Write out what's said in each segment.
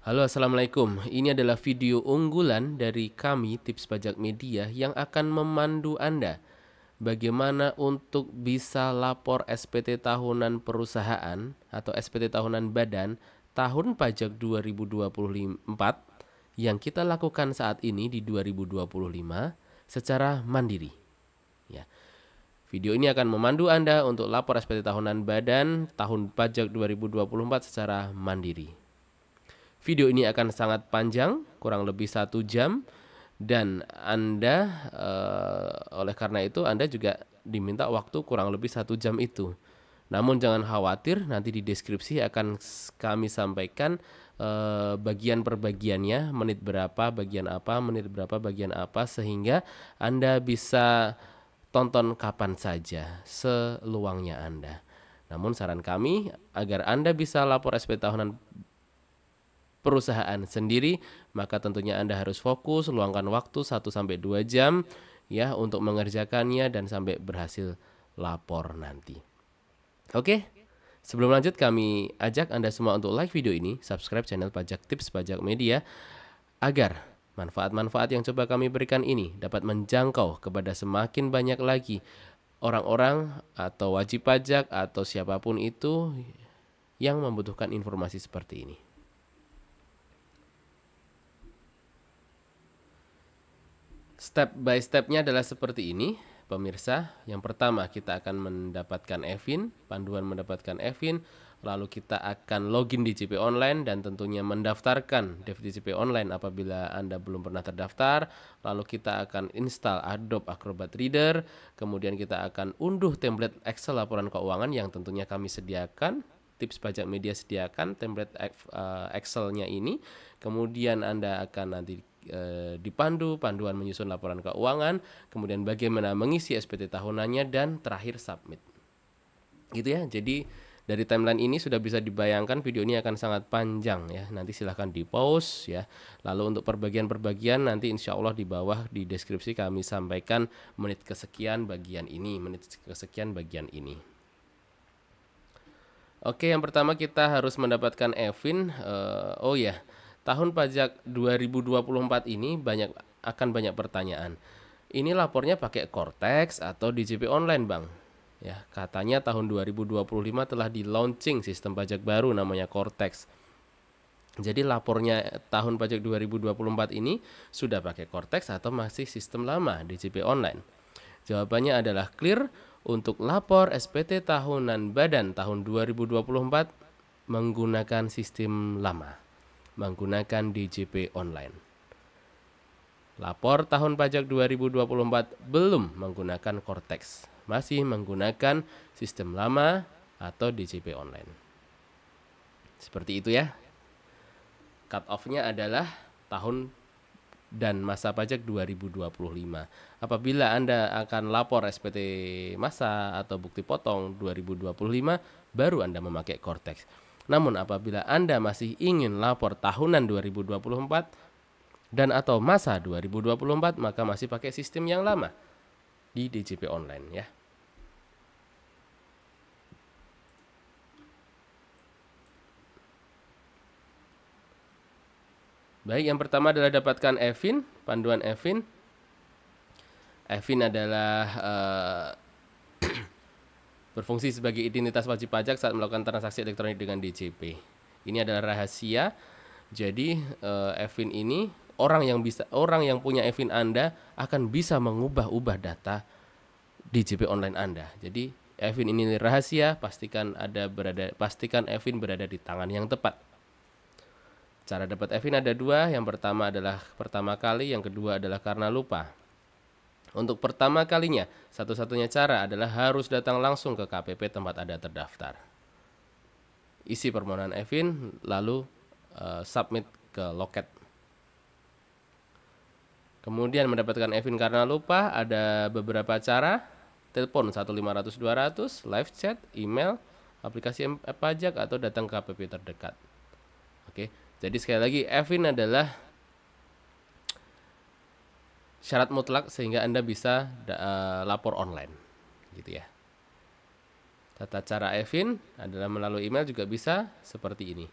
Halo, assalamualaikum. Ini adalah video unggulan dari kami, Tips Pajak Media, yang akan memandu Anda bagaimana untuk bisa lapor SPT tahunan perusahaan atau SPT tahunan badan tahun pajak 2024 yang kita lakukan saat ini di 2025 secara mandiri. Ya. Video ini akan memandu Anda untuk lapor SPT tahunan badan tahun pajak 2024 secara mandiri. Video ini akan sangat panjang, kurang lebih 1 jam, dan Anda oleh karena itu Anda juga diminta waktu kurang lebih 1 jam itu. Namun jangan khawatir, nanti di deskripsi akan kami sampaikan bagian per bagiannya, menit berapa bagian apa, menit berapa bagian apa, sehingga Anda bisa tonton kapan saja, seluangnya Anda. Namun saran kami agar Anda bisa lapor SPT tahunan perusahaan sendiri, maka tentunya Anda harus fokus, luangkan waktu 1-2 jam ya untuk mengerjakannya dan sampai berhasil lapor nanti. Oke, sebelum lanjut kami ajak Anda semua untuk like video ini, subscribe channel Pajak Tips Pajak Media agar manfaat-manfaat yang coba kami berikan ini dapat menjangkau kepada semakin banyak lagi orang-orang atau wajib pajak atau siapapun itu yang membutuhkan informasi seperti ini. Step by stepnya adalah seperti ini, pemirsa. Yang pertama kita akan mendapatkan EVIN, panduan mendapatkan EVIN, lalu kita akan login di JP Online dan tentunya mendaftarkan di JP Online apabila Anda belum pernah terdaftar. Lalu kita akan install Adobe Acrobat Reader, kemudian kita akan unduh template Excel laporan keuangan yang tentunya kami sediakan. Tips Pajak Media sediakan template Excel-nya ini. Kemudian Anda akan nanti dipandu panduan menyusun laporan keuangan, kemudian bagaimana mengisi SPT tahunannya, dan terakhir submit. Gitu ya. Jadi dari timeline ini sudah bisa dibayangkan video ini akan sangat panjang ya. Nanti silahkan di pause ya. Lalu untuk perbagian-perbagian nanti insya Allah di bawah di deskripsi kami sampaikan menit kesekian bagian ini, menit kesekian bagian ini. Oke, yang pertama kita harus mendapatkan EVIN. Oh ya, tahun pajak 2024 ini akan banyak pertanyaan. Ini lapornya pakai Cortex atau di JP Online, Bang? Ya, katanya tahun 2025 telah di launching sistem pajak baru namanya Cortex. Jadi lapornya tahun pajak 2024 ini sudah pakai Cortex atau masih sistem lama di JP Online? Jawabannya adalah clear. Untuk lapor SPT tahunan badan tahun 2024 menggunakan sistem lama, menggunakan DJP Online. Lapor tahun pajak 2024 belum menggunakan Cortex, masih menggunakan sistem lama atau DJP Online. Seperti itu ya. Cut off-nya adalah tahun dan masa pajak 2025. Apabila Anda akan lapor SPT masa atau bukti potong 2025, baru Anda memakai Cortex. Namun apabila Anda masih ingin lapor tahunan 2024 dan atau masa 2024, maka masih pakai sistem yang lama di DJP Online ya. Baik, yang pertama adalah dapatkan EVIN, panduan EVIN. EVIN adalah berfungsi sebagai identitas wajib pajak saat melakukan transaksi elektronik dengan DJP. Ini adalah rahasia. Jadi EVIN ini orang yang punya EVIN Anda akan bisa mengubah-ubah data DJP Online Anda. Jadi EVIN ini rahasia, pastikan EVIN berada di tangan yang tepat. Cara dapat EVIN ada dua. Yang pertama adalah pertama kali, yang kedua adalah karena lupa. Untuk pertama kalinya, satu-satunya cara adalah harus datang langsung ke KPP tempat Anda terdaftar. Isi permohonan EVIN, lalu submit ke loket. Kemudian mendapatkan EVIN karena lupa, ada beberapa cara. Telepon 1-500-200, live chat, email, aplikasi pajak, atau datang ke KPP terdekat. Oke. Jadi sekali lagi, EVIN adalah syarat mutlak sehingga Anda bisa lapor online, gitu ya. Tata cara EVIN adalah melalui email juga bisa seperti ini.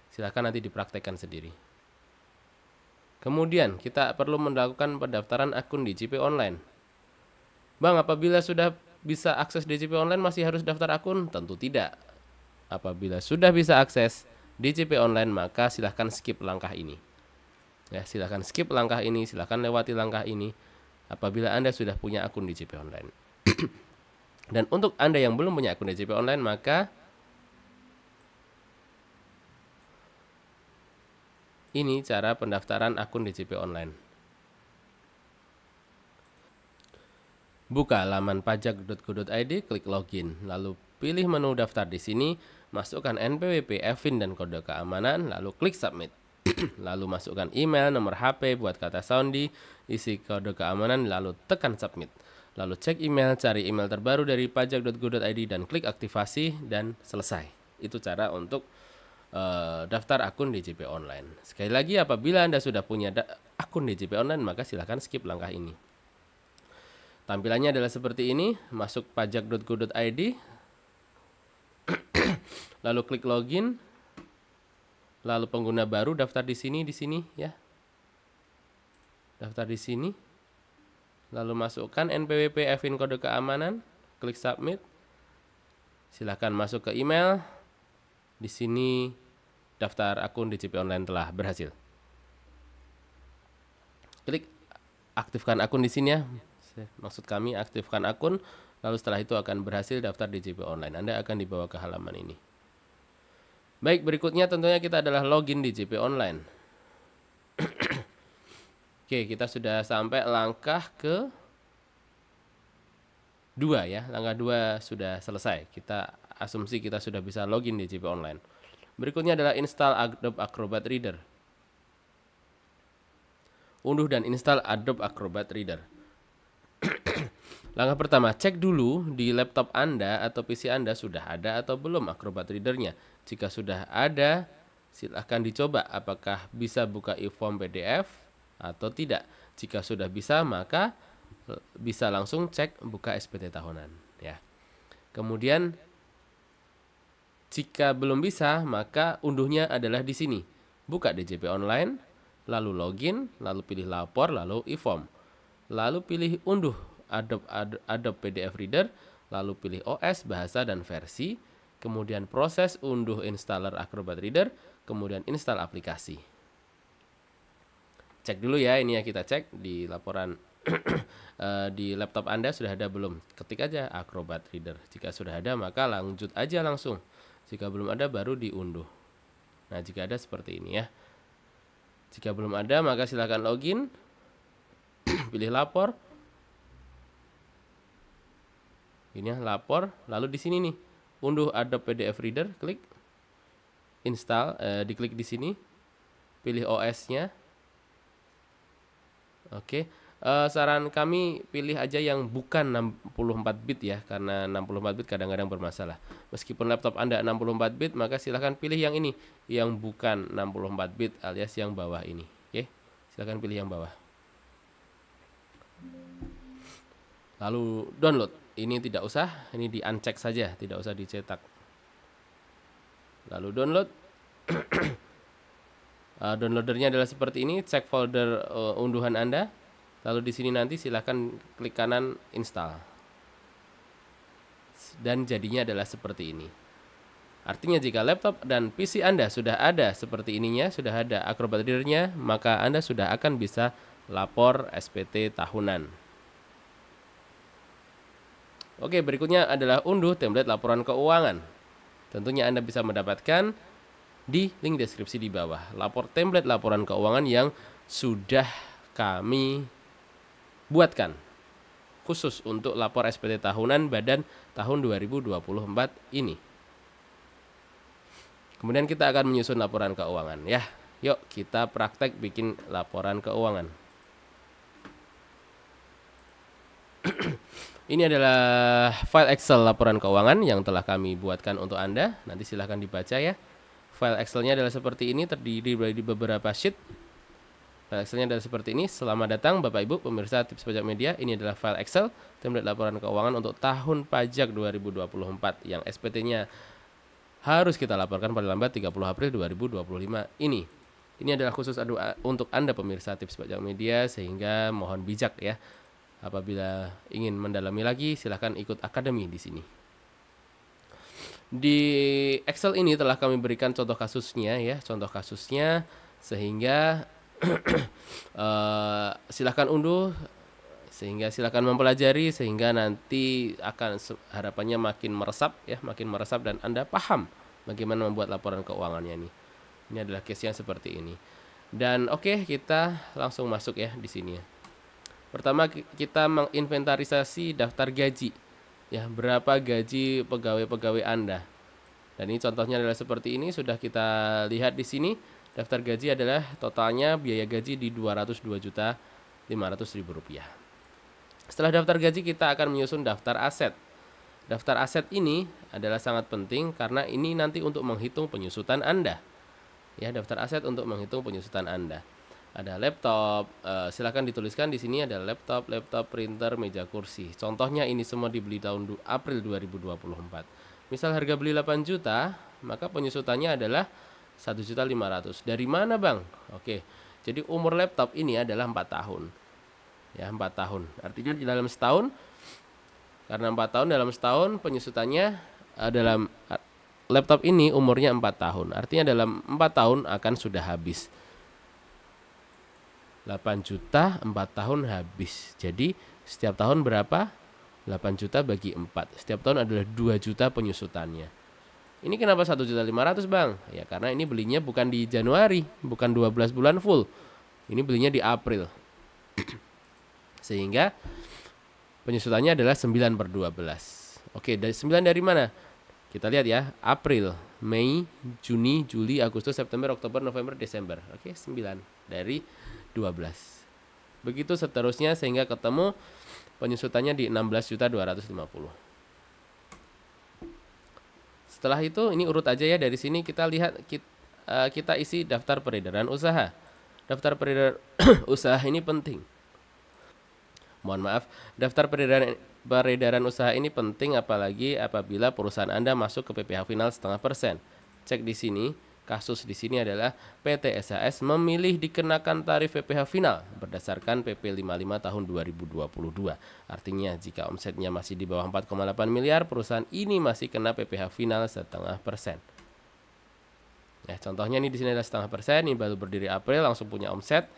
Silahkan nanti dipraktekkan sendiri. Kemudian kita perlu melakukan pendaftaran akun DJP Online. Bang, apabila sudah bisa akses DJP Online masih harus daftar akun? Tentu tidak. Apabila sudah bisa akses DJP Online, maka silahkan skip langkah ini. Ya, silahkan skip langkah ini, silahkan lewati langkah ini apabila Anda sudah punya akun DJP Online. Dan untuk Anda yang belum punya akun DJP Online, maka ini cara pendaftaran akun DJP Online. Buka laman pajak.go.id, klik login, lalu pilih menu daftar di sini, masukkan NPWP, EVIN dan kode keamanan, lalu klik submit. Lalu masukkan email, nomor HP, buat kata sandi, isi kode keamanan, lalu tekan submit. Lalu cek email, cari email terbaru dari pajak.go.id dan klik aktivasi dan selesai. Itu cara untuk daftar akun DJP Online. Sekali lagi, apabila Anda sudah punya akun DJP Online, maka silahkan skip langkah ini. Tampilannya adalah seperti ini. Masuk pajak.go.id, lalu klik login, lalu pengguna baru daftar di sini ya. Daftar di sini. Lalu masukkan NPWP, EVIN, kode keamanan, klik submit. Silahkan masuk ke email. Di sini daftar akun DJP Online telah berhasil. Klik aktifkan akun di sini ya. Maksud kami aktifkan akun, lalu setelah itu akan berhasil daftar DJP Online. Anda akan dibawa ke halaman ini. Baik, berikutnya tentunya kita adalah login DJP Online. Oke, kita sudah sampai langkah ke 2 ya. Langkah 2 sudah selesai. Kita asumsi kita sudah bisa login DJP Online. Berikutnya adalah install Adobe Acrobat Reader. Unduh dan install Adobe Acrobat Reader. Langkah pertama, cek dulu di laptop Anda atau PC Anda sudah ada atau belum Acrobat Reader-nya. Jika sudah ada, silahkan dicoba apakah bisa buka e-form PDF atau tidak. Jika sudah bisa, maka bisa langsung cek buka SPT tahunan ya. Kemudian jika belum bisa, maka unduhnya adalah di sini. Buka DJP Online, lalu login, lalu pilih lapor, lalu e-form. Lalu pilih unduh Adobe PDF Reader, lalu pilih OS, bahasa dan versi, kemudian proses unduh installer Acrobat Reader, kemudian install aplikasi. Cek dulu ya, ini ya kita cek di laporan di laptop Anda sudah ada belum. Ketik aja Acrobat Reader. Jika sudah ada maka lanjut aja langsung. Jika belum ada baru diunduh. Nah, jika ada seperti ini ya. Jika belum ada maka silakan login. Pilih lapor. Ini ya, lapor, lalu di sini nih, unduh Adobe PDF Reader, klik install, diklik di sini, pilih OS-nya. Oke. Saran kami pilih aja yang bukan 64 bit ya, karena 64 bit kadang-kadang bermasalah. Meskipun laptop Anda 64 bit, maka silahkan pilih yang ini, yang bukan 64 bit alias yang bawah ini. Oke, silahkan pilih yang bawah. Lalu download, ini tidak usah, ini di uncheck saja, tidak usah dicetak. Lalu download. Downloadernya adalah seperti ini, cek folder unduhan Anda. Lalu di sini nanti silahkan klik kanan install. Dan jadinya adalah seperti ini. Artinya jika laptop dan PC Anda sudah ada seperti ininya, sudah ada Acrobat Reader-nya, maka Anda sudah akan bisa lapor SPT tahunan. Oke, berikutnya adalah unduh template laporan keuangan. Tentunya Anda bisa mendapatkan di link deskripsi di bawah. Template laporan keuangan yang sudah kami buatkan khusus untuk lapor SPT tahunan badan tahun 2024 ini. Kemudian kita akan menyusun laporan keuangan ya. Yuk kita praktek bikin laporan keuangan. Ini adalah file Excel laporan keuangan yang telah kami buatkan untuk Anda. Nanti silahkan dibaca ya. File Excel-nya adalah seperti ini, terdiri dari beberapa sheet. File Excel-nya adalah seperti ini. Selamat datang Bapak Ibu pemirsa Tips Pajak Media. Ini adalah file Excel template laporan keuangan untuk tahun pajak 2024 yang SPT-nya harus kita laporkan paling lambat 30 April 2025 ini. Ini adalah khusus untuk Anda pemirsa Tips Pajak Media, sehingga mohon bijak ya. Apabila ingin mendalami lagi, silahkan ikut akademi di sini. Di Excel ini telah kami berikan contoh kasusnya ya, sehingga silahkan unduh, sehingga silahkan mempelajari, sehingga nanti akan harapannya makin meresap dan Anda paham bagaimana membuat laporan keuangannya nih. Ini adalah case yang seperti ini. Dan oke, kita langsung masuk ya di sini ya. Pertama kita menginventarisasi daftar gaji. Ya, berapa gaji pegawai-pegawai Anda. Dan ini contohnya adalah seperti ini, sudah kita lihat di sini. Daftar gaji adalah totalnya biaya gaji di Rp202.500.000. Setelah daftar gaji, kita akan menyusun daftar aset. Daftar aset ini adalah sangat penting karena ini nanti untuk menghitung penyusutan Anda. Ya, daftar aset untuk menghitung penyusutan Anda. Ada laptop, silakan dituliskan di sini ada laptop, printer, meja kursi. Contohnya ini semua dibeli tahun April 2024. Misal harga beli 8 juta, maka penyusutannya adalah 1.500.000. Dari mana, Bang? Oke. Jadi umur laptop ini adalah 4 tahun. Ya, 4 tahun. Artinya di dalam setahun, karena 4 tahun dalam setahun penyusutannya dalam laptop ini umurnya 4 tahun. Artinya dalam 4 tahun akan sudah habis. 8 juta 4 tahun habis. Jadi setiap tahun berapa? 8 juta bagi 4. Setiap tahun adalah 2 juta penyusutannya. Ini kenapa 1.500.000, Bang? Ya karena ini belinya bukan di Januari, bukan 12 bulan full. Ini belinya di April. Sehingga penyusutannya adalah 9/12. Oke, dari 9 dari mana? Kita lihat ya, April, Mei, Juni, Juli, Agustus, September, Oktober, November, Desember. Oke, 9 dari 12. Begitu seterusnya sehingga ketemu penyusutannya di 16.250.000. Setelah itu ini urut aja ya, dari sini kita lihat kita isi daftar peredaran usaha. Daftar peredaran usaha ini penting. Mohon maaf, daftar peredaran usaha ini penting apalagi apabila perusahaan Anda masuk ke PPh final 0,5%. Cek di sini, kasus di sini adalah PT SAS memilih dikenakan tarif PPh final berdasarkan PP 55 tahun 2022. Artinya jika omsetnya masih di bawah 4,8 miliar, perusahaan ini masih kena PPh final 0,5%. Ya, contohnya nih di sini ada 0,5%, ini baru berdiri April langsung punya omset.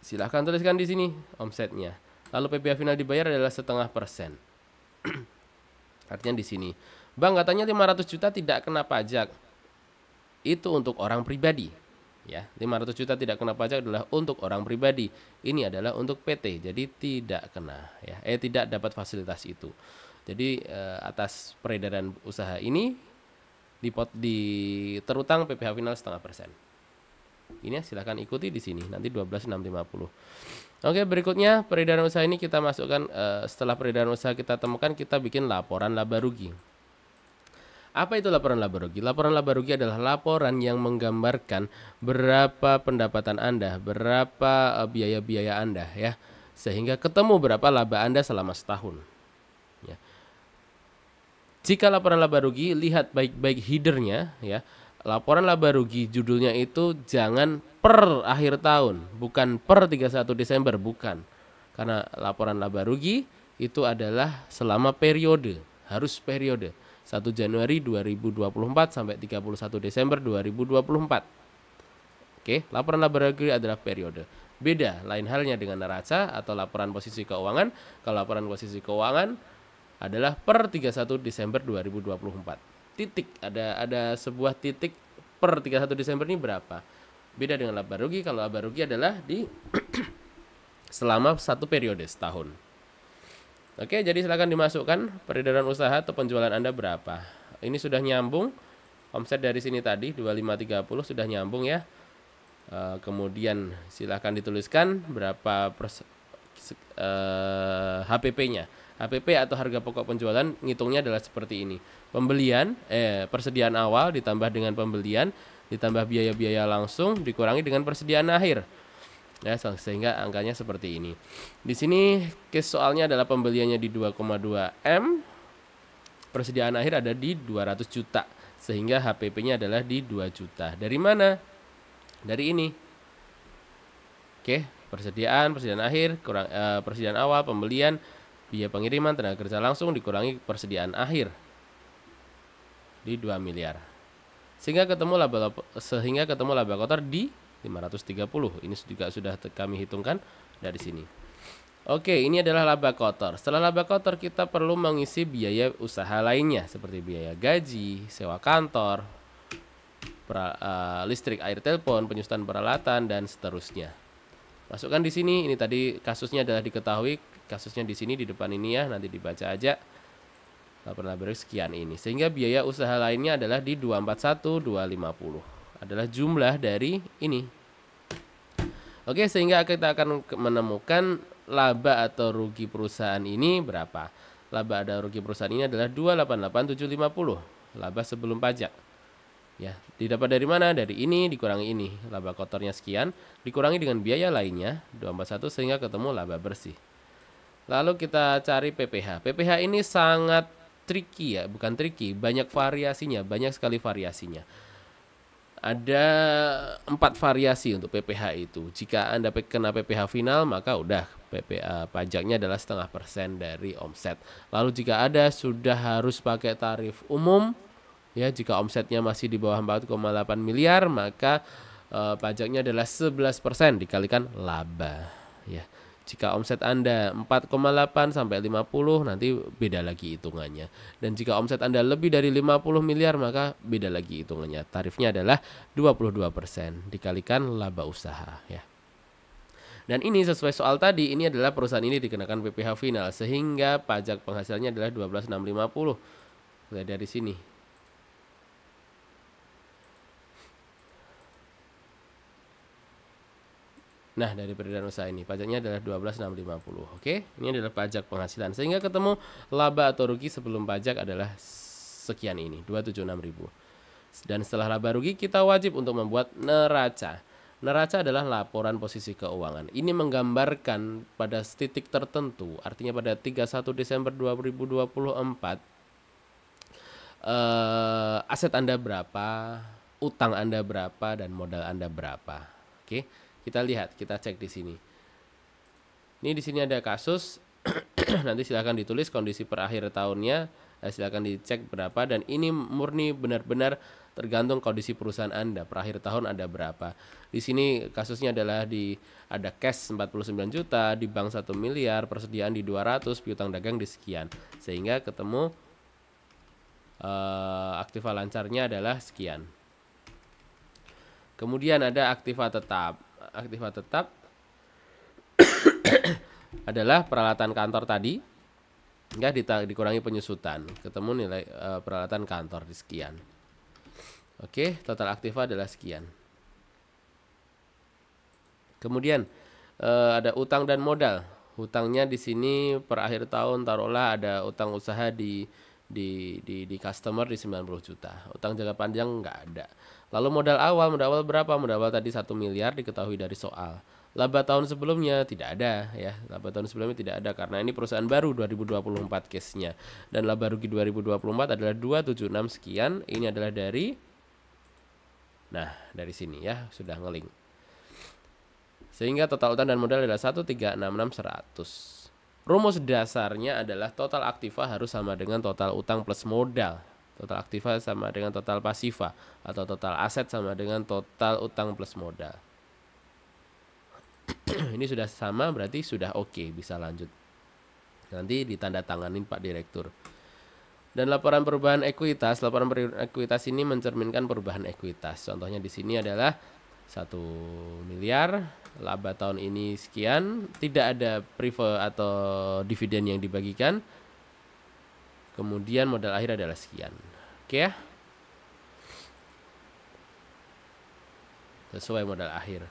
Silahkan tuliskan di sini omsetnya. Lalu PPh final dibayar adalah 0,5%. Artinya di sini, Bang katanya 500 juta tidak kena pajak. Itu untuk orang pribadi. Ya, 500 juta tidak kena pajak adalah untuk orang pribadi. Ini adalah untuk PT, jadi tidak kena. Ya, tidak dapat fasilitas itu. Jadi atas peredaran usaha ini terutang PPh final 0,5%. Ini ya, silahkan ikuti di sini nanti 12.650. Oke, berikutnya peredaran usaha ini kita masukkan, setelah peredaran usaha kita temukan, kita bikin laporan laba rugi. Apa itu laporan laba rugi? Laporan laba rugi adalah laporan yang menggambarkan berapa pendapatan Anda, berapa biaya-biaya Anda ya, sehingga ketemu berapa laba Anda selama setahun. Ya. Jika laporan laba rugi, lihat baik-baik headernya ya. Laporan laba rugi judulnya itu jangan per akhir tahun, bukan per 31 Desember, bukan. Karena laporan laba rugi itu adalah selama periode, harus periode 1 Januari 2024 sampai 31 Desember 2024. Oke, laporan laba rugi adalah periode. Beda, lain halnya dengan neraca atau laporan posisi keuangan. Kalau laporan posisi keuangan adalah per 31 Desember 2024. Titik, ada sebuah titik per 31 Desember ini berapa. Beda dengan laba rugi. Kalau laba rugi adalah di selama satu periode setahun. Oke, jadi silakan dimasukkan peredaran usaha atau penjualan Anda berapa. Ini sudah nyambung. Omset dari sini tadi 2530 sudah nyambung ya. Kemudian silakan dituliskan berapa HPP-nya. HPP atau harga pokok penjualan ngitungnya adalah seperti ini. Persediaan awal ditambah dengan pembelian ditambah biaya-biaya langsung dikurangi dengan persediaan akhir. Ya, sehingga angkanya seperti ini. Di sini case soalnya adalah pembeliannya di 2,2 M. persediaan akhir ada di 200 juta. Sehingga HPP-nya adalah di 2 juta. Dari mana? Dari ini. Oke, persediaan akhir, persediaan awal, pembelian, biaya pengiriman, tenaga kerja langsung dikurangi persediaan akhir di 2 miliar. Sehingga ketemu laba kotor di 530. Ini juga sudah kami hitungkan dari sini. Oke, ini adalah laba kotor. Setelah laba kotor kita perlu mengisi biaya usaha lainnya seperti biaya gaji, sewa kantor, listrik, air, telepon, penyusutan peralatan dan seterusnya. Masukkan di sini. Ini tadi kasusnya adalah diketahui, kasusnya di sini di depan ini ya, nanti dibaca aja. Laporan laba sekian ini. Sehingga biaya usaha lainnya adalah di 241.250. Adalah jumlah dari ini. Oke, sehingga kita akan menemukan laba atau rugi perusahaan ini berapa. Laba atau rugi perusahaan ini adalah 288.750. Laba sebelum pajak. Ya, didapat dari mana? Dari ini dikurangi ini. Laba kotornya sekian, dikurangi dengan biaya lainnya 241 sehingga ketemu laba bersih. Lalu kita cari PPH. PPH ini sangat tricky ya, bukan tricky, banyak variasinya, banyak sekali variasinya. Ada 4 variasi untuk PPH itu. Jika Anda kena PPH final, maka udah PPH pajaknya adalah 0,5% dari omset. Lalu jika ada sudah harus pakai tarif umum. Ya, jika omsetnya masih di bawah 4,8 miliar, maka pajaknya adalah 11% dikalikan laba. Ya, jika omset Anda 4,8 sampai 50, nanti beda lagi hitungannya. Dan jika omset Anda lebih dari 50 miliar, maka beda lagi hitungannya. Tarifnya adalah 22% dikalikan laba usaha. Ya. Dan ini sesuai soal tadi, ini adalah perusahaan ini dikenakan PPH final, sehingga pajak penghasilannya adalah 12.650. Mulai dari sini. Nah, dari peredaran usaha ini pajaknya adalah 12.650. Oke, ini adalah pajak penghasilan. Sehingga ketemu laba atau rugi sebelum pajak adalah sekian ini, 276.000. Dan setelah laba rugi kita wajib untuk membuat neraca. Neraca adalah laporan posisi keuangan. Ini menggambarkan pada titik tertentu, artinya pada 31 Desember 2024 aset Anda berapa, utang Anda berapa, dan modal Anda berapa. Oke. Kita lihat, kita cek di sini. Ini di sini ada kasus. Nanti silakan ditulis kondisi per akhir tahunnya. Silakan dicek berapa, dan ini murni benar-benar tergantung kondisi perusahaan Anda. Per akhir tahun ada berapa. Di sini kasusnya adalah ada cash 49 juta, di bank 1 miliar, persediaan di 200, piutang dagang di sekian. Sehingga ketemu aktiva lancarnya adalah sekian. Kemudian ada aktiva tetap. Aktiva tetap adalah peralatan kantor tadi, dikurangi penyusutan, ketemu nilai peralatan kantor di sekian. Oke, total aktiva adalah sekian. Kemudian ada utang dan modal. Hutangnya di sini per akhir tahun taruhlah ada utang usaha di customer di 90 juta. Utang jangka panjang nggak ada. Lalu modal awal berapa? Modal awal tadi 1 miliar diketahui dari soal. Laba tahun sebelumnya tidak ada ya. Laba tahun sebelumnya tidak ada karena ini perusahaan baru 2024 case-nya. Dan laba rugi 2024 adalah 276 sekian. Ini adalah dari sini ya, sudah ngelink. Sehingga total utang dan modal adalah 1.366.100. Rumus dasarnya adalah total aktiva harus sama dengan total utang plus modal. Total aktiva sama dengan total pasiva, atau total aset sama dengan total utang plus modal. Ini sudah sama, berarti sudah oke, bisa lanjut. Nanti ditandatanganin Pak Direktur. Dan laporan perubahan ekuitas. Laporan perubahan ekuitas ini mencerminkan perubahan ekuitas. Contohnya di sini adalah 1 miliar, laba tahun ini sekian, tidak ada prive atau dividen yang dibagikan. Kemudian modal akhir adalah sekian. Oke ya. Sesuai modal akhir.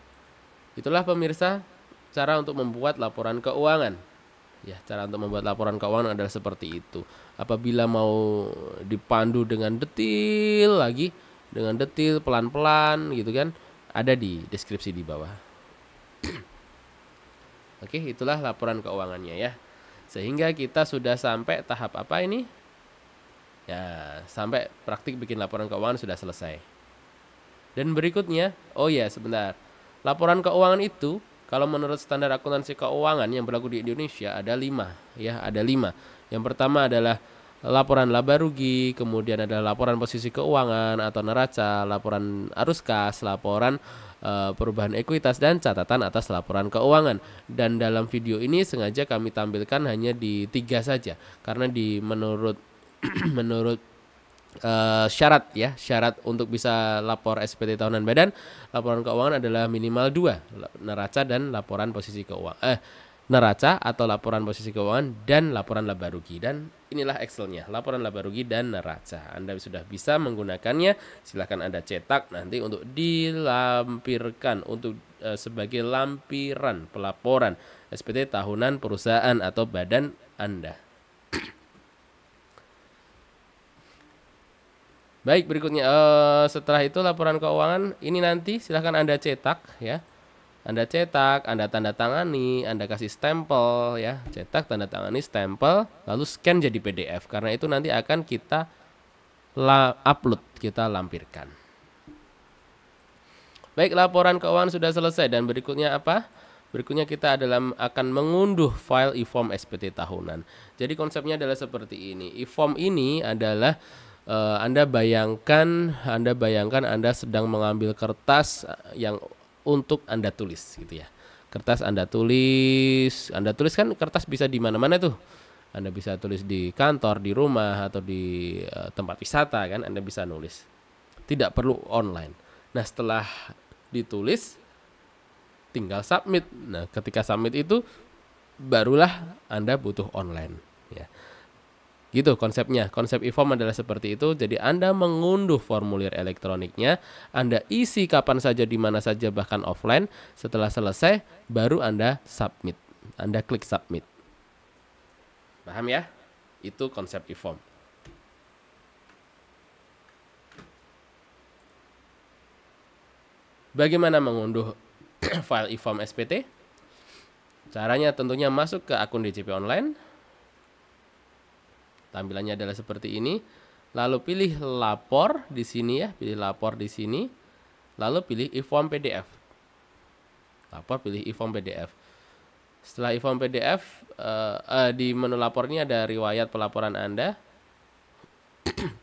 Itulah pemirsa cara untuk membuat laporan keuangan. Ya, cara untuk membuat laporan keuangan adalah seperti itu. Apabila mau dipandu dengan detail lagi, dengan detail pelan-pelan gitu kan, ada di deskripsi di bawah. Oke, itulah laporan keuangannya ya. Sehingga kita sudah sampai tahap apa ini? Ya, sampai praktik bikin laporan keuangan sudah selesai. Dan berikutnya, oh ya sebentar. Laporan keuangan itu kalau menurut standar akuntansi keuangan yang berlaku di Indonesia ada 5, ya, ada 5. Yang pertama adalah laporan laba rugi, kemudian ada laporan posisi keuangan atau neraca, laporan arus kas, laporan perubahan ekuitas, dan catatan atas laporan keuangan. Dan dalam video ini sengaja kami tampilkan hanya di 3 saja, karena menurut menurut syarat ya, syarat untuk bisa lapor SPT tahunan badan, laporan keuangan adalah minimal 2, neraca dan laporan posisi keuangan. Neraca atau laporan posisi keuangan dan laporan laba rugi. Dan inilah Excelnya, laporan laba rugi dan neraca. Anda sudah bisa menggunakannya, silahkan Anda cetak nanti untuk dilampirkan untuk sebagai lampiran pelaporan SPT tahunan perusahaan atau badan Anda. Baik, berikutnya setelah itu laporan keuangan ini nanti silahkan Anda cetak ya. Anda cetak, Anda tanda tangani, Anda kasih stempel ya. Cetak, tanda tangani, stempel, lalu scan jadi PDF. Karena itu nanti akan kita upload, kita lampirkan. Baik, laporan keuangan sudah selesai dan berikutnya apa? Berikutnya kita akan mengunduh file e-form SPT tahunan. Jadi konsepnya adalah seperti ini. E-form ini adalah Anda bayangkan Anda sedang mengambil kertas yang untuk Anda tulis gitu ya. Kertas Anda tulis kan kertas bisa di mana-mana tuh. Anda bisa tulis di kantor, di rumah, atau di tempat wisata kan, Anda bisa nulis. Tidak perlu online. Nah, setelah ditulis tinggal submit. Nah, ketika submit itu barulah Anda butuh online ya. Gitu konsepnya. Konsep e-form adalah seperti itu. Jadi Anda mengunduh formulir elektroniknya, Anda isi kapan saja, di mana saja, bahkan offline. Setelah selesai, baru Anda submit. Anda klik submit. Paham ya? Itu konsep e-form. Bagaimana mengunduh file e-form SPT? Caranya tentunya masuk ke akun DJP Online. Tampilannya adalah seperti ini. Lalu pilih lapor di sini ya, pilih lapor di sini. Lalu pilih e-form PDF. Lapor, pilih e-form PDF. Setelah e-form PDF, di menu lapor ini ada riwayat pelaporan Anda.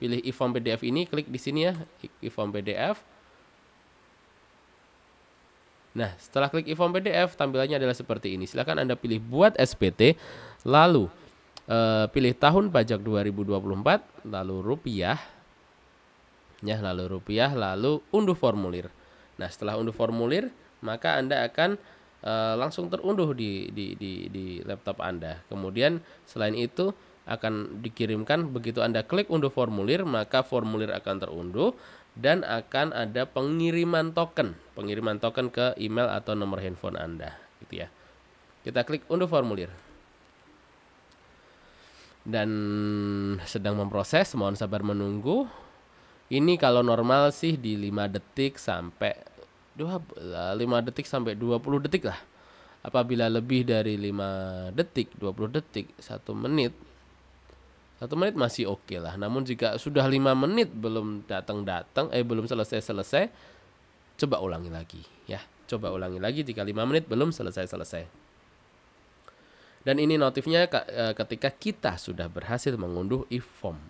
Pilih e-form PDF ini, klik di sini ya, e-form PDF. Nah, setelah klik e-form PDF, tampilannya adalah seperti ini. Silakan Anda pilih buat SPT, lalu pilih tahun pajak 2024, lalu rupiah, ya, lalu unduh formulir. Nah, setelah unduh formulir, maka Anda akan langsung terunduh di laptop Anda. Kemudian selain itu akan dikirimkan, begitu Anda klik unduh formulir, maka formulir akan terunduh dan akan ada pengiriman token ke email atau nomor handphone Anda, gitu ya. Kita klik unduh formulir. Dan sedang memproses, mohon sabar menunggu. Ini kalau normal sih di 5 detik sampai 20 detik lah. Apabila lebih dari 5 detik, 20 detik, 1 menit masih oke lah. Namun jika sudah 5 menit belum belum selesai, coba ulangi lagi ya. Coba ulangi lagi jika 5 menit belum selesai. Dan ini notifnya ketika kita sudah berhasil mengunduh e-form.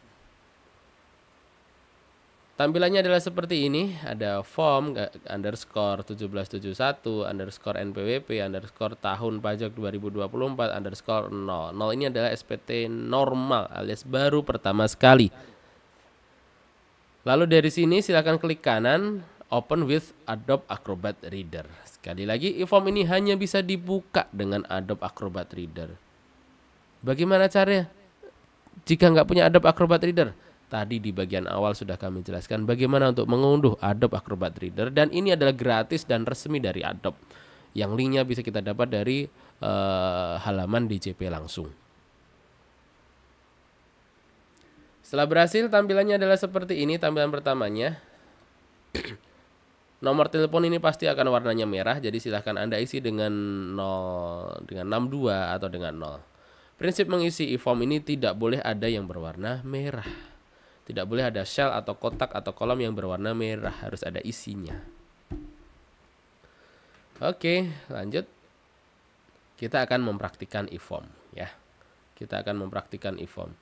Tampilannya adalah seperti ini. Ada form underscore 1771 underscore NPWP underscore tahun pajak 2024 underscore 0. 0 ini adalah SPT normal alias baru pertama sekali. Lalu dari sini silakan klik kanan, open with Adobe Acrobat Reader. Sekali lagi, e-form ini hanya bisa dibuka dengan Adobe Acrobat Reader. Bagaimana caranya? Jika nggak punya Adobe Acrobat Reader, tadi di bagian awal sudah kami jelaskan bagaimana untuk mengunduh Adobe Acrobat Reader. Dan ini adalah gratis dan resmi dari Adobe. Yang linknya bisa kita dapat dari halaman DJP langsung. Setelah berhasil, tampilannya adalah seperti ini. Tampilan pertamanya. Nomor telepon ini pasti akan warnanya merah, jadi silahkan Anda isi dengan 0, dengan 62 atau dengan 0. Prinsip mengisi e-form ini tidak boleh ada yang berwarna merah. Tidak boleh ada shell atau kotak atau kolom yang berwarna merah, harus ada isinya. Oke, lanjut. Kita akan mempraktikkan e-form ya. Kita akan mempraktikkan e-form.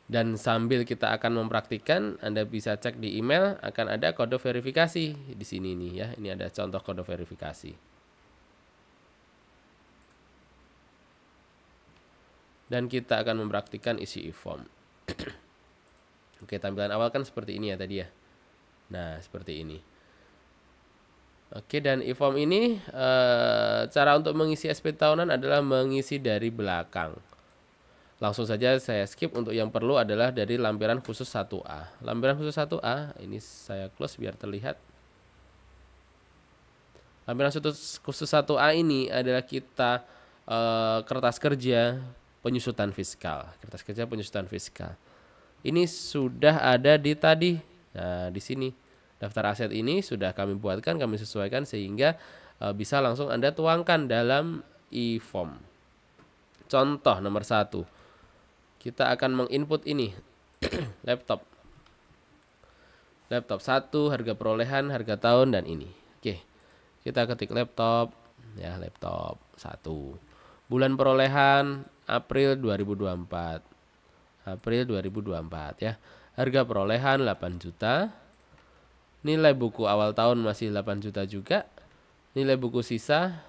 Dan sambil kita akan mempraktikkan, Anda bisa cek di email, akan ada kode verifikasi di sini nih ya. Ini ada contoh kode verifikasi. Dan kita akan mempraktikkan isi e-form. Oke, tampilan awal kan seperti ini ya tadi ya. Nah, seperti ini. Oke, dan e-form ini cara untuk mengisi SPT tahunan adalah mengisi dari belakang. Langsung saja saya skip. Untuk yang perlu adalah dari lampiran khusus 1A. Lampiran khusus 1A, ini saya close biar terlihat. Lampiran khusus 1A ini adalah kita kertas kerja penyusutan fiskal. Kertas kerja penyusutan fiskal. Ini sudah ada di tadi. Nah, di sini daftar aset ini sudah kami buatkan, kami sesuaikan sehingga bisa langsung Anda tuangkan dalam e-form. Contoh nomor 1. Kita akan menginput ini. Laptop 1, harga perolehan, harga tahun, dan ini. Oke. Kita ketik laptop ya, laptop 1. Bulan perolehan April 2024. April 2024 ya. Harga perolehan 8 juta. Nilai buku awal tahun masih 8 juta juga. Nilai buku sisa,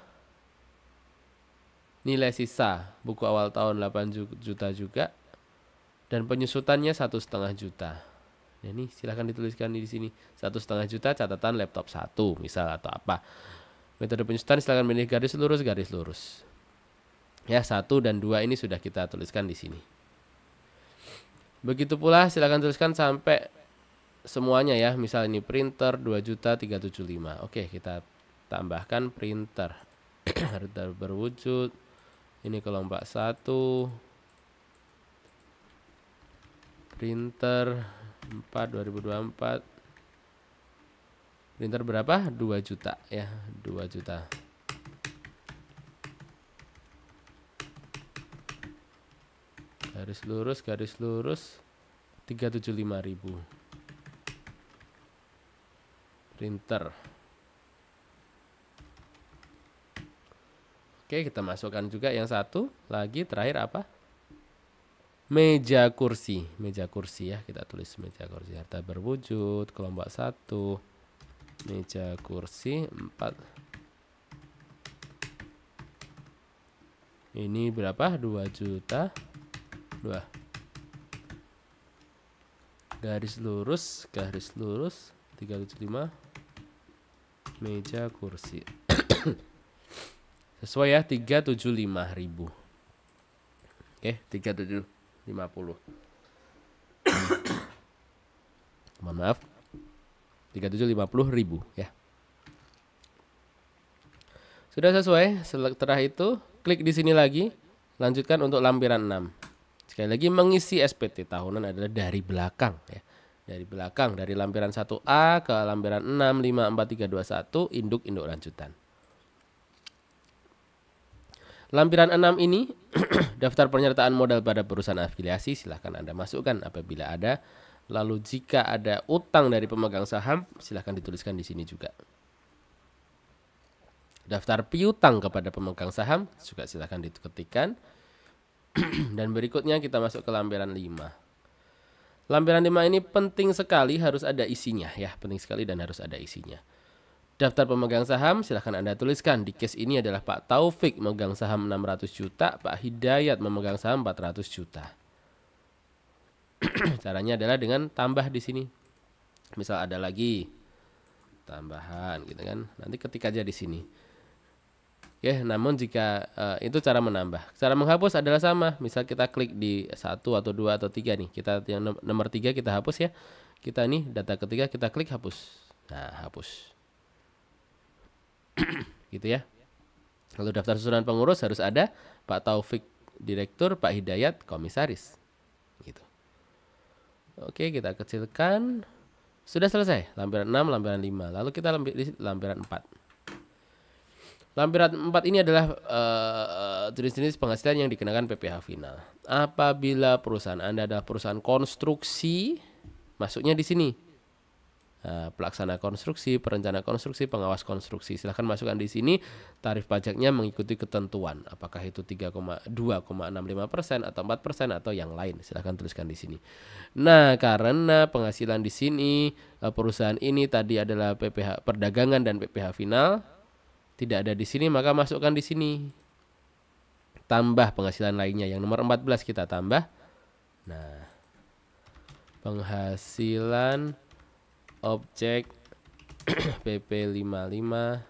nilai sisa buku awal tahun 8 juta juga. Dan penyusutannya 1,5 juta. Nah, ini silahkan dituliskan di sini 1,5 juta catatan laptop 1 misal atau apa. Metode penyusutan silahkan pilih garis lurus, garis lurus. Ya, 1 dan 2 ini sudah kita tuliskan di sini. Begitu pula silakan tuliskan sampai semuanya ya. Misal ini printer 2.375. Oke, kita tambahkan printer. Harga berwujud. Ini kelompok 1. Printer 4 2024. Printer berapa? 2 juta ya, 2 juta. Garis lurus 375.000. Printer. Oke, kita masukkan juga yang satu lagi terakhir apa? Meja kursi. Meja kursi ya, kita tulis meja kursi. Harta berwujud kelompok 1. Meja kursi 4. Ini berapa? 2 juta. 2. Garis lurus 375. Meja kursi. Sesuai ya, 375.000. Oke, 350. Mohon maaf. 350.000 ya. Sudah sesuai. Setelah itu klik di sini lagi, lanjutkan untuk lampiran 6. Sekali lagi, mengisi SPT tahunan adalah dari belakang ya. Dari belakang, dari lampiran 1A ke lampiran 6, 5, 4, 3, 2, 1, induk lanjutan. Lampiran 6 ini daftar penyertaan modal pada perusahaan afiliasi, silahkan Anda masukkan apabila ada. Lalu jika ada utang dari pemegang saham, silahkan dituliskan di sini juga. Daftar piutang kepada pemegang saham juga silahkan diketikkan. Dan berikutnya kita masuk ke lampiran 5. Lampiran 5 ini penting sekali, harus ada isinya ya, penting sekali dan harus ada isinya. Daftar pemegang saham silahkan Anda tuliskan. Di case ini adalah Pak Taufik memegang saham 600 juta, Pak Hidayat memegang saham 400 juta. Caranya adalah dengan tambah di sini. Misal ada lagi tambahan gitu kan. Nanti ketik aja di sini. Oke, namun jika itu cara menambah. Cara menghapus adalah sama. Misal kita klik di 1 atau 2 atau 3 nih. Kita yang nomor 3 kita hapus ya. Kita nih data ketiga kita klik hapus. Nah, hapus. Gitu ya. Lalu daftar susunan pengurus harus ada Pak Taufik direktur, Pak Hidayat komisaris. Gitu. Oke, kita kecilkan. Sudah selesai. Lampiran 6, lampiran 5. Lalu kita lampiran 4. Lampiran 4 ini adalah jenis-jenis penghasilan yang dikenakan PPh final. Apabila perusahaan Anda adalah perusahaan konstruksi, masuknya di sini. Pelaksana konstruksi, perencana konstruksi, pengawas konstruksi. Silahkan masukkan di sini tarif pajaknya mengikuti ketentuan. Apakah itu 2,65% atau 4% atau yang lain. Silahkan tuliskan di sini. Nah, karena penghasilan di sini perusahaan ini tadi adalah PPh perdagangan dan PPh final tidak ada di sini, maka masukkan di sini. Tambah penghasilan lainnya yang nomor 14 kita tambah. Nah, penghasilan objek PP 55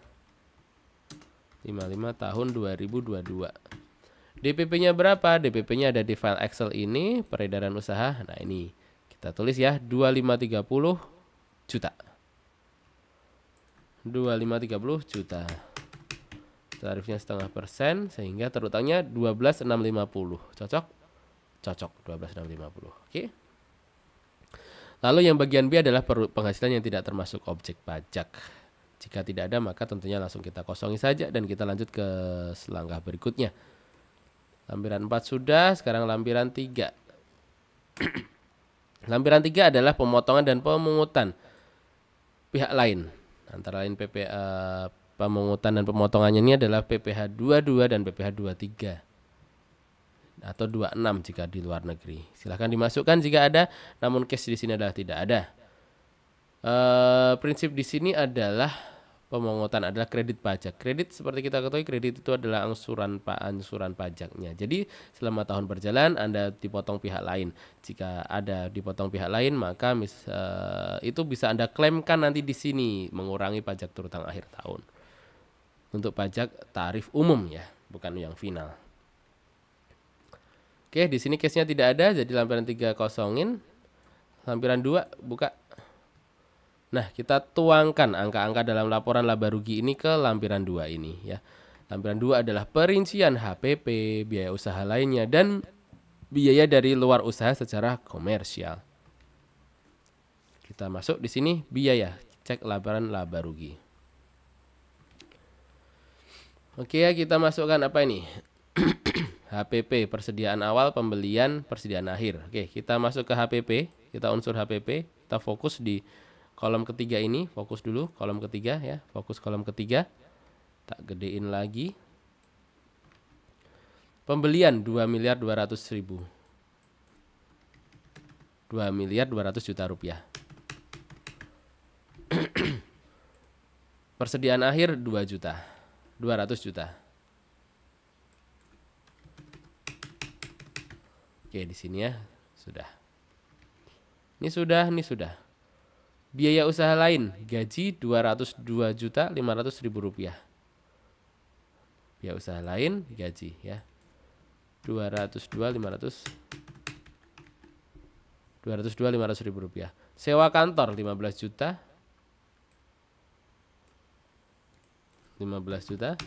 tahun 2022. DPP-nya berapa? DPP-nya ada di file Excel ini, peredaran usaha. Nah, ini kita tulis ya, 2530 juta. 2530 juta. Tarifnya 0,5% sehingga terutangnya 12.650. Cocok? Cocok, 12.650. Oke. Lalu yang bagian B adalah penghasilan yang tidak termasuk objek pajak. Jika tidak ada maka tentunya langsung kita kosongi saja dan kita lanjut ke langkah berikutnya. Lampiran 4 sudah, sekarang lampiran 3. Lampiran 3 adalah pemotongan dan pemungutan pihak lain. Antara lain pemungutan dan pemotongannya ini adalah PPh 22 dan PPh 23. Atau 26 jika di luar negeri. Silahkan dimasukkan jika ada, namun case di sini adalah tidak ada. Prinsip di sini adalah pemungutan adalah kredit pajak. Kredit seperti kita ketahui, kredit itu adalah angsuran pajaknya. Jadi selama tahun berjalan Anda dipotong pihak lain. Jika ada dipotong pihak lain, maka itu bisa Anda klaimkan nanti di sini mengurangi pajak terutang akhir tahun. Untuk pajak tarif umum ya, bukan yang final. Oke, di sini case-nya tidak ada, jadi lampiran 3 kosongin. Lampiran 2 buka. Nah, kita tuangkan angka-angka dalam laporan laba rugi ini ke lampiran 2 ini ya. Lampiran 2 adalah perincian HPP, biaya usaha lainnya dan biaya dari luar usaha secara komersial. Kita masuk di sini biaya, cek laporan laba rugi. Oke ya, kita masukkan apa ini? HPP, persediaan awal, pembelian, persediaan akhir. Oke, kita masuk ke HPP, kita unsur HPP, kita fokus di kolom ketiga ini, fokus dulu kolom ketiga ya, fokus kolom ketiga. Tak gedein lagi. Pembelian 2.200.000. 2.200 juta rupiah. Persediaan akhir 2 juta. 200 juta. Oke, di sini ya, sudah. Ini sudah. Biaya usaha lain, gaji 202.500.000 rupiah. Biaya usaha lain, gaji ya. 202.500.000 rupiah. Sewa kantor 15 juta. 15 juta.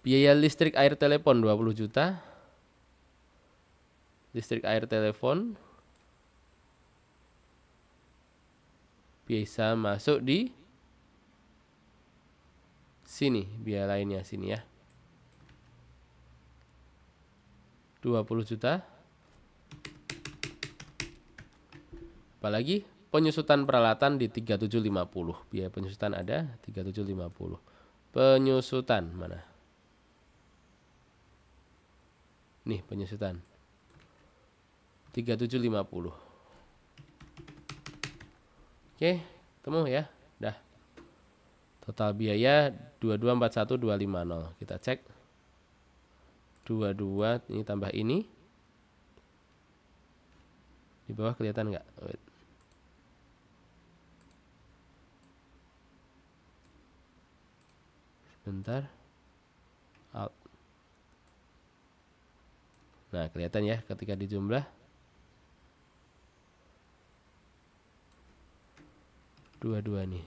Biaya listrik air telepon 20 juta. Listrik air telepon bisa masuk di sini, biaya lainnya sini ya. 20 juta. Apalagi penyusutan peralatan di 3750. Biaya penyusutan ada 3750. Penyusutan mana? Nih penyusutan 3750. Oke, temu ya. Dah. Total biaya 2241250. Kita cek. 22 ini tambah ini. Di bawah kelihatan nggak? Sebentar. Alt. Nah, kelihatan ya ketika dijumlah. 22 nih.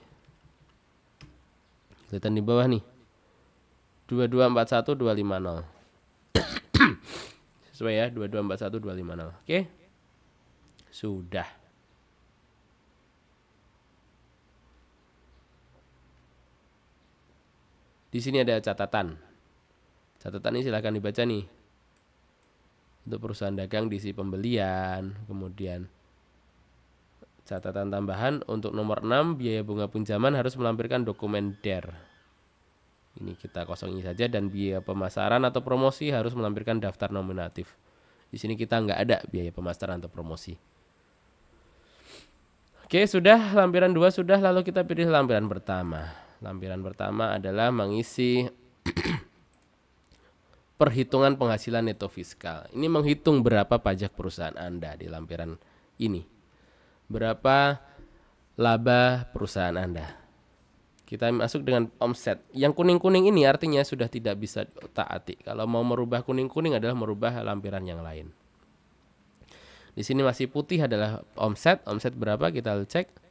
Kelihatan di bawah nih. 2241250. Sesuai ya, 2241250. Oke. Sudah. Di sini ada catatan. Catatan ini silahkan dibaca nih. Untuk perusahaan dagang diisi pembelian, kemudian catatan tambahan untuk nomor 6 biaya bunga pinjaman harus melampirkan dokumen DER. Ini kita kosongin saja, dan biaya pemasaran atau promosi harus melampirkan daftar nominatif. Di sini kita nggak ada biaya pemasaran atau promosi. Oke, sudah lampiran 2 sudah, lalu kita pilih lampiran pertama. Lampiran pertama adalah mengisi perhitungan penghasilan neto fiskal. Ini menghitung berapa pajak perusahaan Anda di lampiran ini. Berapa laba perusahaan Anda. Kita masuk dengan omset. Yang kuning-kuning ini artinya sudah tidak bisa taati. Kalau mau merubah kuning-kuning adalah merubah lampiran yang lain. Di sini masih putih adalah omset. Omset berapa? Kita cek.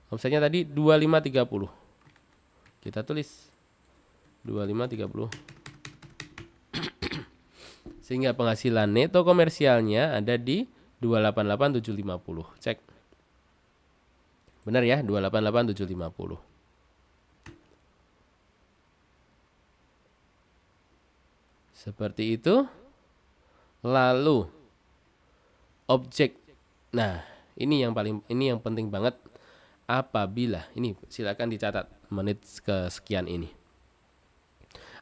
Omsetnya tadi 2530. Kita tulis 2530. Sehingga penghasilan neto komersialnya ada di 288750. Cek. Benar ya, 288750. Seperti itu. Lalu objek. Nah, ini yang penting banget. Apabila ini silakan dicatat menit kesekian ini.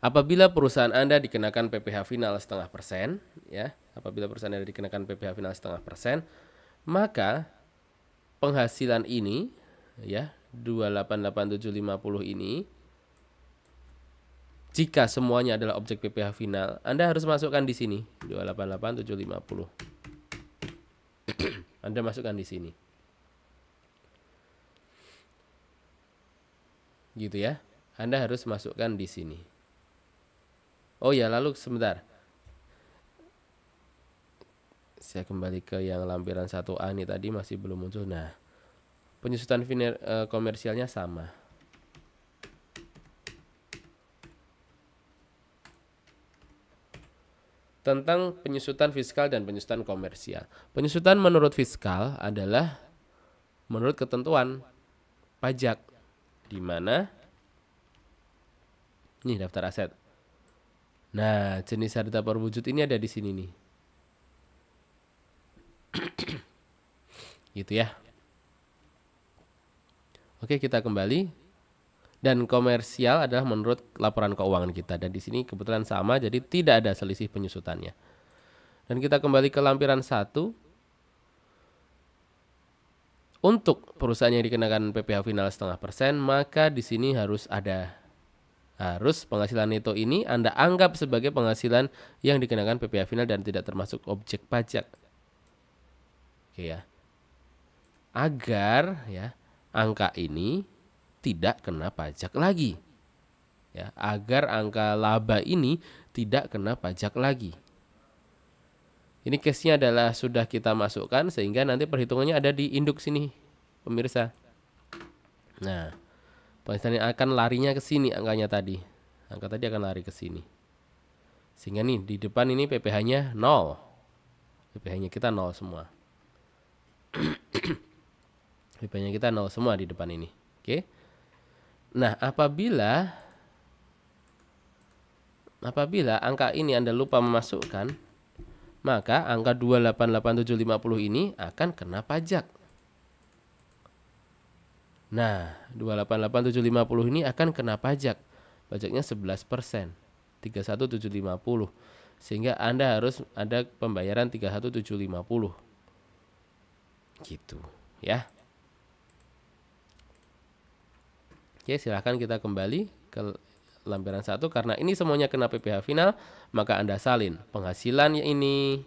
Apabila perusahaan Anda dikenakan PPh final 0,5%, ya, apabila perusahaan Anda dikenakan PPh final 0,5%, maka penghasilan ini, ya, 288750 ini, jika semuanya adalah objek PPh final, Anda harus masukkan di sini 288750. Anda masukkan di sini, gitu ya. Anda harus masukkan di sini. Oh ya, lalu sebentar. Saya kembali ke yang lampiran 1A ini tadi masih belum muncul. Nah, penyusutan komersialnya sama. Tentang penyusutan fiskal dan penyusutan komersial. Penyusutan menurut fiskal adalah menurut ketentuan pajak, di mana ini daftar aset. Nah, jenis harta berwujud ini ada di sini nih. Gitu ya. Oke, kita kembali. Dan komersial adalah menurut laporan keuangan kita. Dan di sini kebetulan sama, jadi tidak ada selisih penyusutannya. Dan kita kembali ke lampiran 1. Untuk perusahaan yang dikenakan PPh final 0,5%, maka di sini harus penghasilan neto ini Anda anggap sebagai penghasilan yang dikenakan PPh final dan tidak termasuk objek pajak. Oke ya. Agar ya angka ini tidak kena pajak lagi. Ya, agar angka laba ini tidak kena pajak lagi. Ini case-nya adalah sudah kita masukkan sehingga nanti perhitungannya ada di induk sini, pemirsa. Nah, penghasilan akan larinya ke sini angkanya tadi. Angka tadi akan lari ke sini. Sehingga nih di depan ini PPh-nya 0. PPh-nya kita 0 semua. PPh-nya kita 0 semua di depan ini. Oke. Nah, apabila angka ini Anda lupa memasukkan, maka angka 288750 ini akan kena pajak. Nah, 288750 ini akan kena pajak. Pajaknya 11%, 31750. Sehingga Anda harus ada pembayaran 31750. Gitu, ya. Oke, silahkan kita kembali ke lampiran 1. Karena ini semuanya kena PPh final, maka Anda salin. Penghasilan ini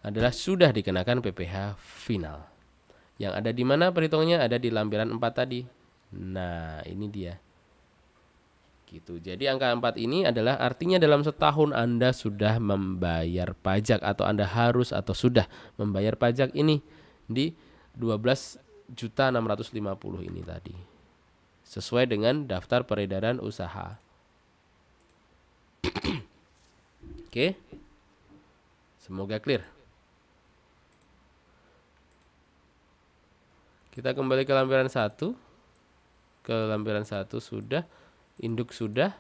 adalah sudah dikenakan PPh final. Yang ada di mana perhitungannya? Ada di lampiran 4 tadi. Nah, ini dia. Gitu. Jadi angka 4 ini adalah artinya dalam setahun Anda sudah membayar pajak, atau Anda harus atau sudah membayar pajak ini di 12.650 ini tadi. Sesuai dengan daftar peredaran usaha. Oke. Semoga clear. Kita kembali ke lampiran 1. ke lampiran 1 sudah, induk sudah.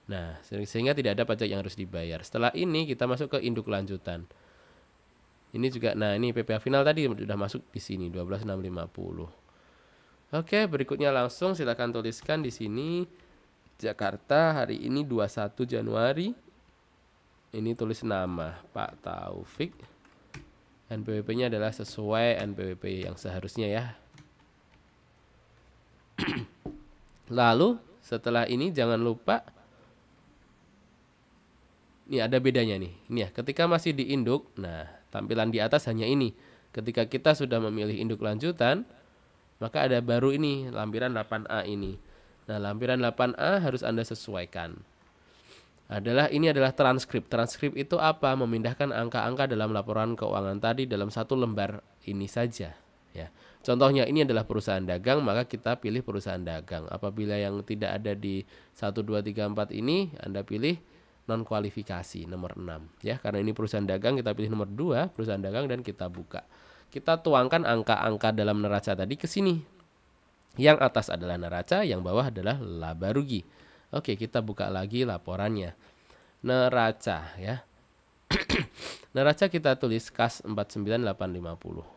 Nah, sehingga tidak ada pajak yang harus dibayar. Setelah ini kita masuk ke induk lanjutan. Ini juga, nah ini PPh final tadi sudah masuk di sini 12.650. Oke, berikutnya langsung silakan tuliskan di sini Jakarta hari ini 21 Januari. Ini tulis nama Pak Taufik. NPWP-nya adalah sesuai NPWP yang seharusnya ya. Lalu setelah ini jangan lupa, ini ada bedanya nih. Ini ya, ketika masih di induk, nah tampilan di atas hanya ini. Ketika kita sudah memilih induk lanjutan, maka ada baru ini, lampiran 8A ini. Nah, lampiran 8A harus Anda sesuaikan. Ini adalah transkrip. Transkrip itu apa? Memindahkan angka-angka dalam laporan keuangan tadi dalam satu lembar ini saja. Ya. Contohnya ini adalah perusahaan dagang, maka kita pilih perusahaan dagang. Apabila yang tidak ada di 1, 2, 3, 4 ini, Anda pilih non kualifikasi nomor 6 ya, karena ini perusahaan dagang kita pilih nomor 2 perusahaan dagang dan kita buka. Kita tuangkan angka-angka dalam neraca tadi ke sini. Yang atas adalah neraca, yang bawah adalah laba rugi. Oke, kita buka lagi laporannya. Neraca ya. Neraca kita tulis kas 49850.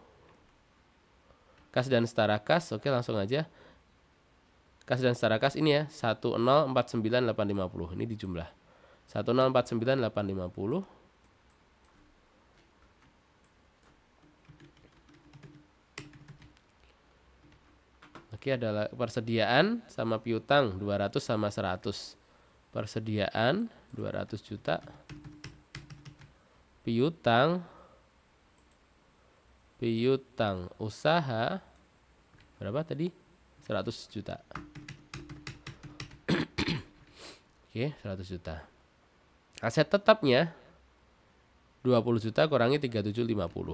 Kas dan setara kas, oke langsung aja. Kas dan setara kas ini ya 1049850, ini dijumlah. 1049850. Oke, adalah persediaan sama piutang 200 sama 100. Persediaan 200 juta. Piutang usaha berapa tadi? 100 juta. Oke, 100 juta. Aset tetapnya 20 juta kurangi 3750.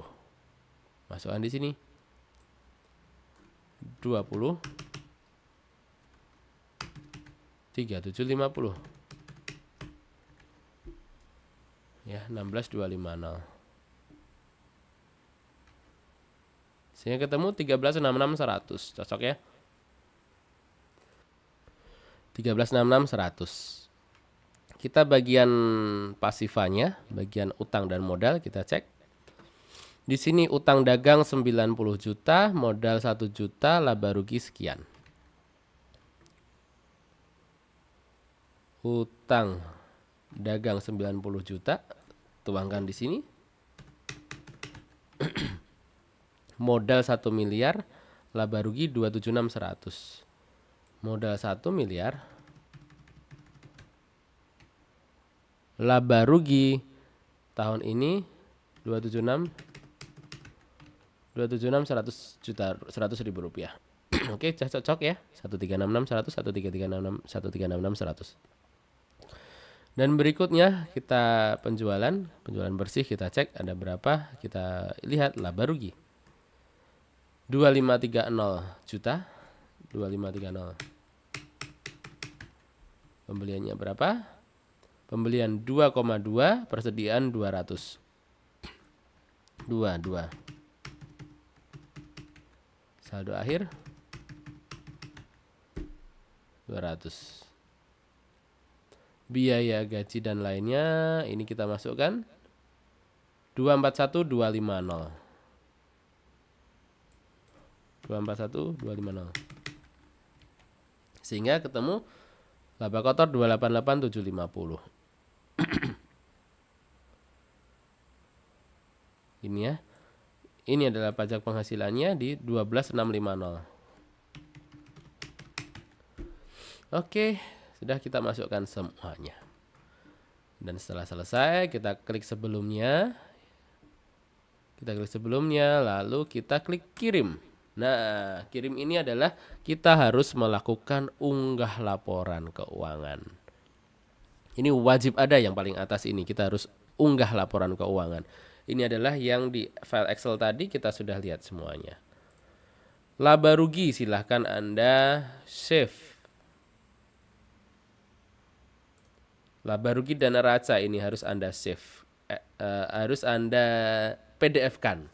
Masukkan di sini. 20 3750. Ya, 16250. Sehingga ketemu 1366 100. Cocok ya? 1366 100. Kita bagian pasifannya, bagian utang dan modal kita cek. Di sini utang dagang 90 juta, modal 1 juta, laba rugi sekian. Utang dagang 90 juta, tuangkan di sini. Modal 1 miliar, laba rugi 276 100. Modal 1 miliar. Laba rugi tahun ini 276 100 juta 100.000 rupiah. Oke, cocok ya. 1366 100 1366 100. Dan berikutnya kita penjualan bersih kita cek ada berapa, kita lihat laba rugi 2530 juta. 2530. Pembeliannya berapa? Pembelian 2,2, persediaan 200. 22. Saldo akhir 200. Biaya gaji dan lainnya ini kita masukkan 241250. 241250. Sehingga ketemu laba kotor 288750. Ini ya. Ini adalah pajak penghasilannya di 12650. Oke, sudah kita masukkan semuanya. Dan setelah selesai, kita klik sebelumnya. Lalu kita klik kirim. Nah, kirim ini adalah kita harus melakukan unggah laporan keuangan. Ini wajib ada yang paling atas ini, kita harus unggah laporan keuangan. Ini adalah yang di file Excel tadi kita sudah lihat semuanya. Laba rugi silahkan Anda save. Laba rugi dan neraca ini harus Anda save. Harus Anda PDF-kan.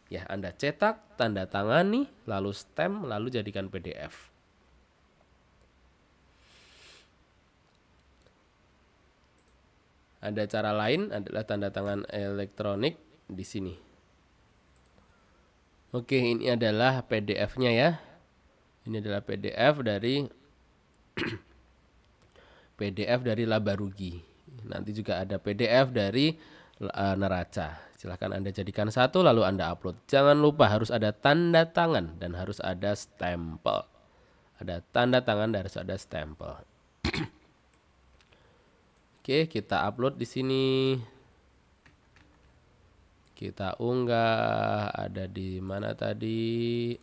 Ya, Anda cetak, tanda tangani, lalu stem, lalu jadikan PDF. Ada cara lain adalah tanda tangan elektronik di sini. Oke, ini adalah PDF-nya ya. Ini adalah PDF dari laba rugi. Nanti juga ada PDF dari neraca. Silahkan Anda jadikan satu lalu Anda upload. Jangan lupa harus ada tanda tangan dan harus ada stempel. Ada tanda tangan dan harus ada stempel. Oke, kita upload di sini. Kita unggah, ada di mana tadi?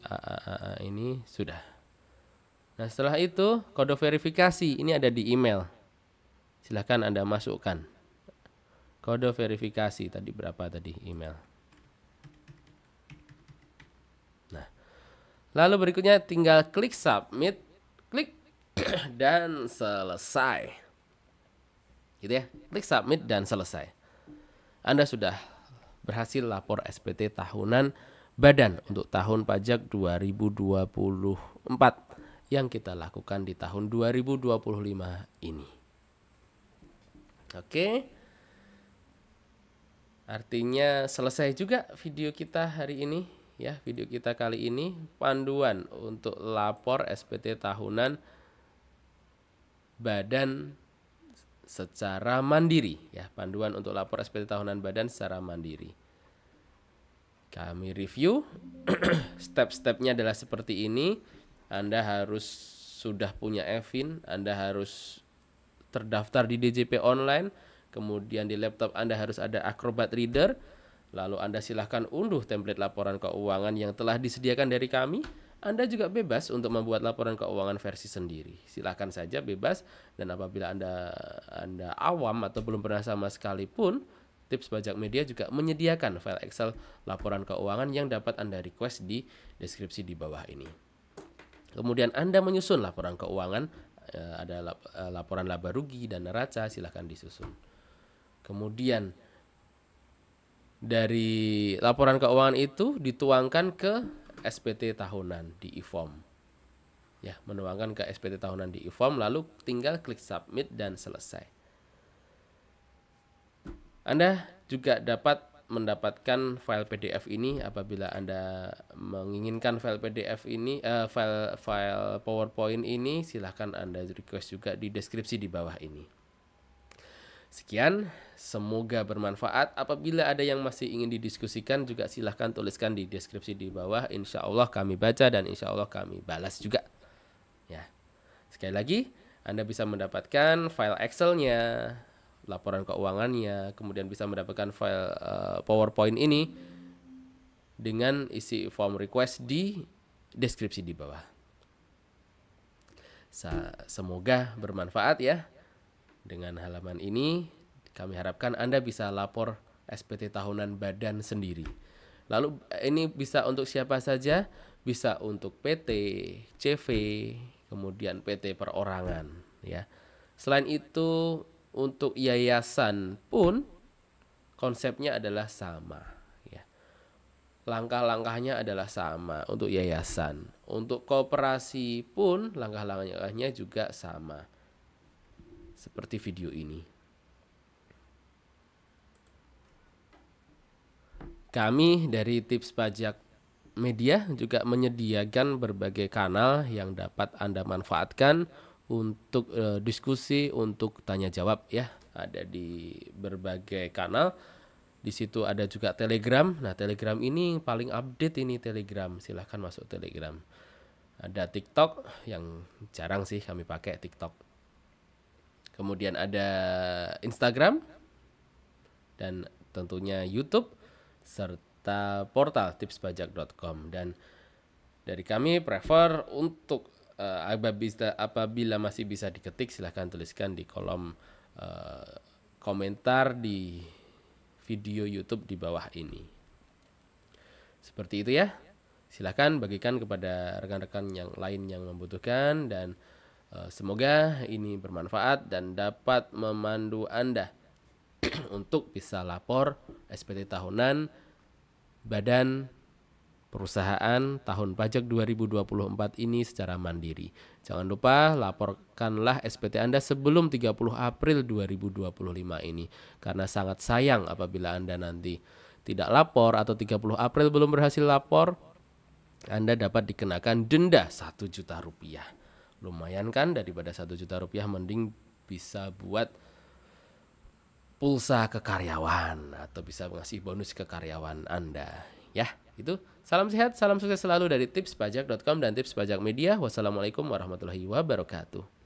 Ini sudah. Nah, setelah itu kode verifikasi ini ada di email. Silahkan Anda masukkan. Kode verifikasi tadi berapa tadi email. Nah, lalu berikutnya tinggal klik submit, klik dan selesai. Gitu ya, klik submit dan selesai. Anda sudah berhasil lapor SPT tahunan badan untuk tahun pajak 2024 yang kita lakukan di tahun 2025 ini. Oke. Artinya selesai juga video kita hari ini ya. Video kita kali ini panduan untuk lapor SPT tahunan badan secara mandiri ya, panduan untuk lapor SPT tahunan badan secara mandiri. Kami review step-stepnya adalah seperti ini. Anda harus sudah punya EVIN, Anda harus terdaftar di DJP online, kemudian di laptop Anda harus ada Acrobat Reader, lalu Anda silahkan unduh template laporan keuangan yang telah disediakan dari kami. Anda juga bebas untuk membuat laporan keuangan versi sendiri. Silahkan saja bebas, dan apabila Anda awam atau belum pernah sama sekali pun, Tips Pajak Media juga menyediakan file Excel laporan keuangan yang dapat Anda request di deskripsi di bawah ini. Kemudian Anda menyusun laporan keuangan, ada laporan laba rugi dan neraca, silahkan disusun. Kemudian dari laporan keuangan itu dituangkan ke SPT tahunan di e-form. Ya, menuangkan ke SPT tahunan di e-form, lalu tinggal klik submit dan selesai. Anda juga dapat mendapatkan file PDF ini apabila Anda menginginkan file PDF ini, file PowerPoint ini, silahkan Anda request juga di deskripsi di bawah ini. Sekian, semoga bermanfaat. Apabila ada yang masih ingin didiskusikan juga silahkan tuliskan di deskripsi di bawah. Insya Allah kami baca dan insya Allah kami balas juga. Ya, sekali lagi, Anda bisa mendapatkan file Excel-nya, laporan keuangannya, kemudian bisa mendapatkan file PowerPoint ini dengan isi form request di deskripsi di bawah. Semoga bermanfaat ya. Dengan halaman ini kami harapkan Anda bisa lapor SPT tahunan badan sendiri. Lalu ini bisa untuk siapa saja, bisa untuk PT, CV, kemudian PT perorangan ya. Selain itu untuk yayasan pun konsepnya adalah sama ya. Langkah-langkahnya adalah sama untuk yayasan. Untuk koperasi pun langkah-langkahnya juga sama. Seperti video ini. Kami dari Tips Pajak Media juga menyediakan berbagai kanal yang dapat Anda manfaatkan untuk diskusi, untuk tanya jawab ya. Ada di berbagai kanal. Di situ ada juga Telegram. Nah, Telegram ini paling update ini Telegram. Silahkan masuk Telegram. Ada TikTok yang jarang sih kami pakai TikTok. Kemudian ada Instagram dan tentunya YouTube serta portal tipspajak.com. Dan dari kami prefer untuk apabila masih bisa diketik silahkan tuliskan di kolom komentar di video YouTube di bawah ini. Seperti itu ya. Silahkan bagikan kepada rekan-rekan yang lain yang membutuhkan, dan semoga ini bermanfaat dan dapat memandu Anda untuk bisa lapor SPT tahunan badan perusahaan tahun pajak 2024 ini secara mandiri. Jangan lupa laporkanlah SPT Anda sebelum 30 April 2025 ini, karena sangat sayang apabila Anda nanti tidak lapor atau 30 April belum berhasil lapor, Anda dapat dikenakan denda 1 juta rupiah. Lumayan kan, daripada 1 juta rupiah mending bisa buat pulsa ke karyawan atau bisa ngasih bonus ke karyawan Anda. Ya, itu. Salam sehat, salam sukses selalu dari tipspajak.com dan Tips Pajak Media. Wassalamualaikum warahmatullahi wabarakatuh.